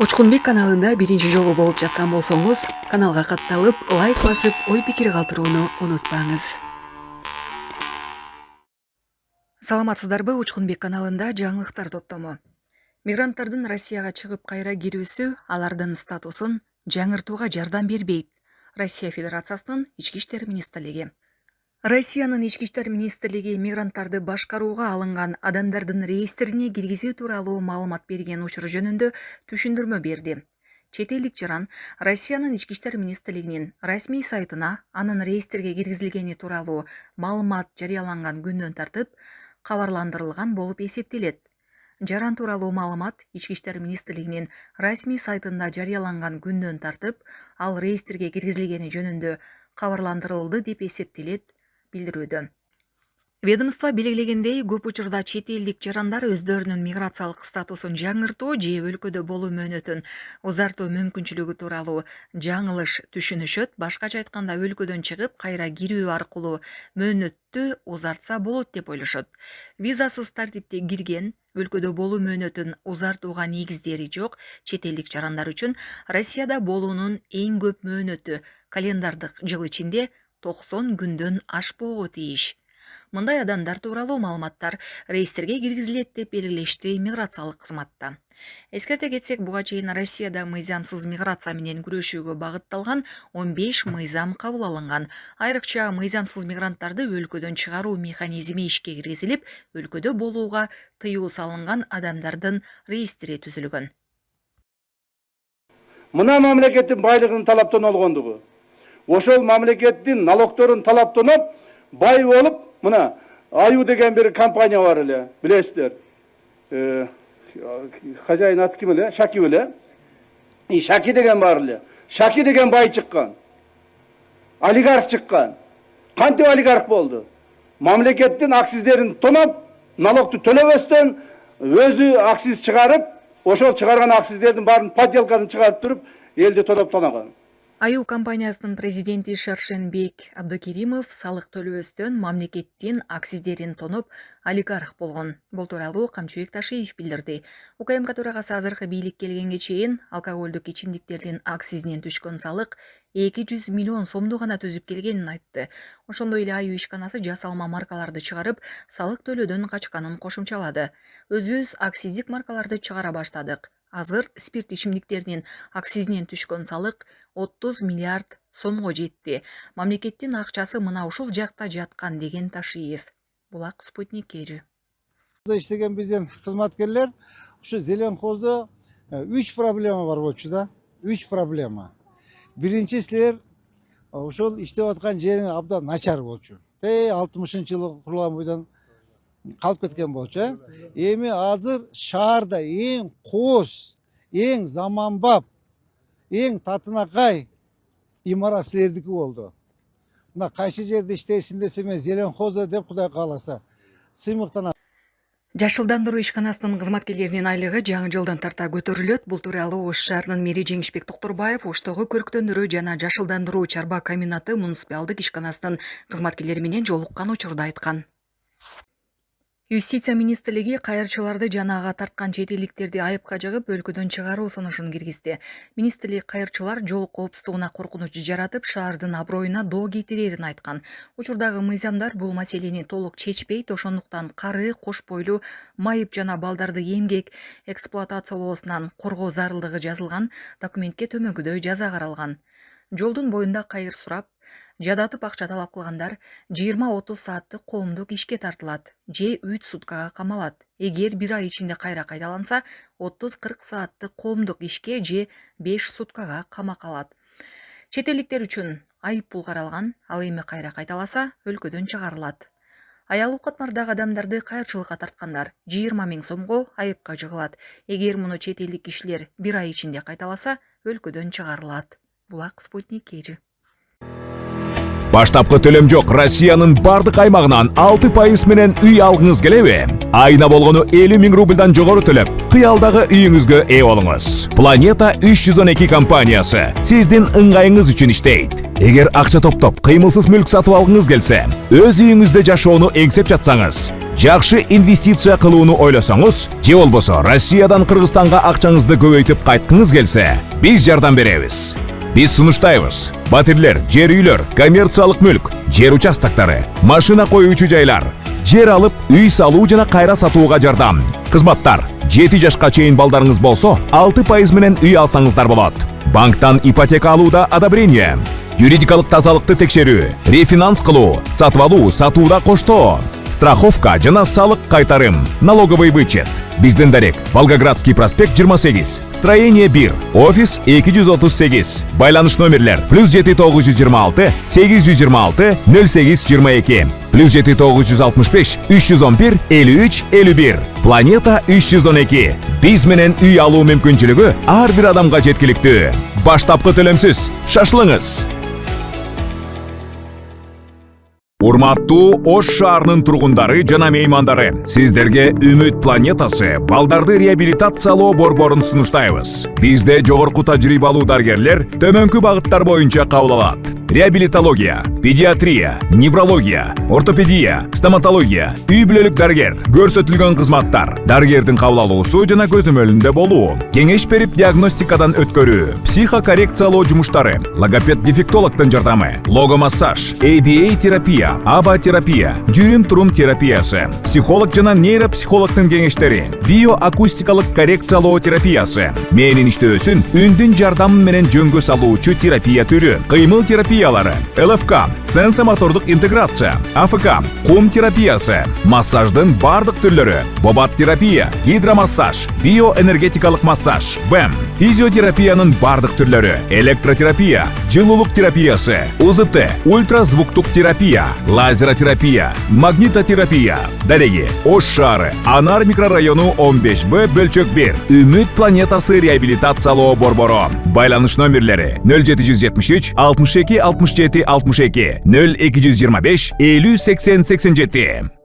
Учкунбек каналында биринчи жолу болуп жаткан болсоңуз, каналга катталып, лайк басып, ой пикир калтырууну унутпаңыз. Саламатсыздарбы? Учкунбек каналында жаңылыктар топтому. Мигранттардын Россияга чыгып кайра кирүүсү алардын статусун жаңыртууга жардам бербейт. Россия Федерациясынын Ички иштер министрлиги. Россиянын Ички иштер министрлиги мигранттарды башкарууга алынган адамдардын реестрине киргизүү тууралуу маалымат берген учур жөнүндө түшүндүрмө берди. Чет элдик жаран Россиянын Ички иштер министрлигинин расмий сайтына анын реестрге киргизилгени тууралуу маалымат жарыяланган күндөн тартып кабарландырылган болуп эсептелет. Жаран тууралуу маалымат Ички иштер министрлигинин расмий сайтында жарыяланган күндөн тартып ал реестрге киргизилгени жөнүндө кабарландырылды деп эсептелет билдирүүдө. Ведомство белгилегендей, көп учурда чет элдик жарандар өздөрүнүн миграциялык статусун жаңыртуу же өлкөдө болуу мөөнөтүн узартуу мүмкүнчүлүгү тууралуу жаңылыш түшүнүшөт. Башкача айтканда, өлкөдөн чыгып кайра кирүү аркылуу мөөнөттү узартса болот деп ойлошот. Визасыз тартипте кирген, өлкөдө болуу мөөнөтүн узартууга негиздери жок чет элдик жарандар үчүн Россияда болуунун эң көп мөөнөтү календардык жыл ичинде 90 күндөн ашпоого тийиш. Мындай адамдар тууралуу маалыматтар реестрге киргизилет деп белгилешти миграциялык кызматта. Эскерте кетсек, буга чейин Россияда мыйзамсыз миграция менен күрөшүүгө багытталган 15 мыйзам кабыл алынган. Айрыкча мыйзамсыз мигранттарды өлкөдөн чыгаруу механизми ишке киргизилип, өлкөдө болууга тыюу салынган адамдардын реестри түзүлгөн. Мына мамлекеттин байлыгын талаптан алгандыгы. Ошол мамлекеттин налогторун талаптанып, бай болуп, мына Аю деген бир компания бар эле, билесиздер. Хозяин аты ким эле? Шаки эле. Шаки деген бар эле. Шаки деген бай чыккан. Олигарх чыккан. Кантип олигарх болду? Мамлекеттин аксиздерин тоноп, налогду төлөбөстөн өзү аксиз чыгарып, ошол чыгарган аксиздердин баарын подделкадан чыгарып туруп, элди тоноп тоногон. Аю компаниясынын президенти Шаршенбек Абдукеримов салык төлөбөстөн мамлекеттин аксиздерин тоноп олигарх болгон. Бул тууралуу Камчыбек Ташиев билдирди. УКМК төрагасы азыркы бийликке келгенге чейин алкоголдук ичимдиктердин аксизинен түшкөн салык 200 миллион сомду гана түзүп келгенин айтты. Ошондой эле Аю ишканасы жасалма маркаларды чыгарып, салык төлөөдөн качканын кошумчалады. Өзүбүз аксиздик маркаларды чыгара баштадык. Азыр спирт ичимдиктеринин аксизинен түшкөн салык 30 миллиард сомго жетти. Мамлекеттин акчасы мына ушул жакта жаткан, деген Ташиев. Булак Спутник Кежи. Иштеген биздин кызматкерлер ушу Зеленхоздо 3 проблема бар болчу да. 3 проблема. Биринчи силер ошол иштеп аткан жериң абдан начар болчу. 60-жылы курулган бойдон калып кеткен болчу. Эми азыр шаарда эң кооз, эң заманбап, эң татынакай имарат силердики болду. Мына кайсы жерде иштейсиң десе, мен Зеленхоздо деп, Кудай кааласа, сыймыктанат. Жашылдандыруу ишканасынын кызматкерлеринин айлыгы жаңы жылдан тарта көтөрүлөт. Бул тууралуу Ош шаарынын мэри Жеңишбек Токтурбаев Оштогу көрктөндүрүү жана жашылдандыруу чарба комбинаты муниципалдык ишканасынын кызматкерлери менен жолуккан учурда айткан. Юстиция министрлиги кайырчыларды жана ага тарткан чет элдиктерди айыпка жыгып, өлкөдөн чыгаруу сунушун киргизди. Министрлик кайырчылар жол коопсуздугуна коркунуч жаратып, шаардын аброюна доо кетирерин айткан. Учурдагы мыйзамдар бул маселени толук чечпейт, ошондуктан кары, кош бойлуу, майып жана балдарды эмгек эксплуатациялоосунан коргоо зарылдыгы жазылган документке төмөнкүдөй жаза каралган. Жолдун боюнда кайыр сурап, жадатып акча талап кылгандар 20-30 сааттык коомдук ишке тартылат же 3 суткага камалат. Эгер 1 ай ичинде кайра кайталанса, 30-40 сааттык коомдук ишке же 5 суткага камакка алат. Чет элдиктер үчүн айып пул каралган, ал эми кайра кайталаса, өлкөдөн чыгарылат. Аял укатмардагы адамдарды кайырчылыкка тарткандар 20 000 сомго айыпка жыгылат. Эгер муну чет элдик кишилер 1 ай ичинде кайталаса, өлкөдөн чыгарылат. Булак Спутник Кежи. Баштапкы төлөм жок Россиянын бардык аймагынан 6% менен үй алгыңыз келеби? Айына болгону 50 000 рубльдан жогору төлөп, кыялдагы үйүңүзгө ээ болуңуз. Планета 312 компаниясы сиздин ыңгайыңыз үчүн иштейт. Эгер акча топтоп, кыймылсыз мүлк сатып алгыңыз келсе, өз үйүңүздө жашоону эңсеп жатсаңыз, жакшы инвестиция кылууну ойлосоңуз, же болбосо Россиядан Кыргызстанга акчаңызды көбөйтүп кайткыңыз келсе, биз жардам беребиз. Биз сунуштайбыз. Батирлер, жер үйлөр, коммерциялык мүлк, жер участоктары, машина коюучу жайлар, жер алып, үй салуу жана кайра сатууга жардам. Кызматтар: 7 жашка чейин балдарыңыз болсо, 6% менен үй алсаңыздар болот. Банктан ипотека алууда одобрение, юридикалык тазалыкты текшерүү, рефинанс кылуу, сатып алуу, сатууда коштоо, страховка жана салык кайтарым, налоговый вычет. Биздин дарек: Волгоградский проспект 28, строение 1, офис 238. Байланыш номерлер: +7926 826 0822, +7965 311 53 51. Планета 312. Биз менен үй алуу мүмкүнчүлүгү ар бир адамга жеткиликтүү. Баштапкы төлөмсүз шашылыңыз. Урматтуу Ош шаарынын тургундары жана меймандары, сиздерге Үмүт планетасы балдарды реабилитациялоо борборун сунуштайбыз. Бизде жогорку тажрыйбалуу дарыгерлер төмөнкү багыттар боюнча кабыл алат: реабилитология, педиатрия, неврология, ортопедия, стоматология, үй бүлөлүк дарыгер, көрсөтүлгөн кызматтар, дарыгердин кабыл алуусу жана көзөмөлүндө болуу, кеңеш берип диагностикадан өткөрүү, психокоррекциялоо жумуштары, логопед-дефектологдун жардамы, логомассаж, ABA терапия, аба-терапия, жүрүм-турум терапиясы, психолог жана нейропсихологдун кеңештери, биоакустикалык коррекциялоо терапиясы, мээнин иштөөсүн үндүн жардамы менен жөнгө салуучу терапия түрү, кыймыл терапиялары, ЛФК, сенсомотордук интеграция, АФК, кум терапиясы, массаждын бардык түрлөрү, бобат терапия, гидромассаж, биоэнергетикалык массаж, БЭМ, физиотерапиянын бардык түрлөрү, электротерапия, жылуулук терапиясы, УЗТ, ультразвуктук терапия, лазеротерапия, магнитотерапия. Дареги: Ош шаары, Анар микрорайону 15Б бөлчөк 1. Үмүт планетасы реабилитациялоо борбору. Байланыш номерлери: 0773 62 67 62, 0225 50 80 87.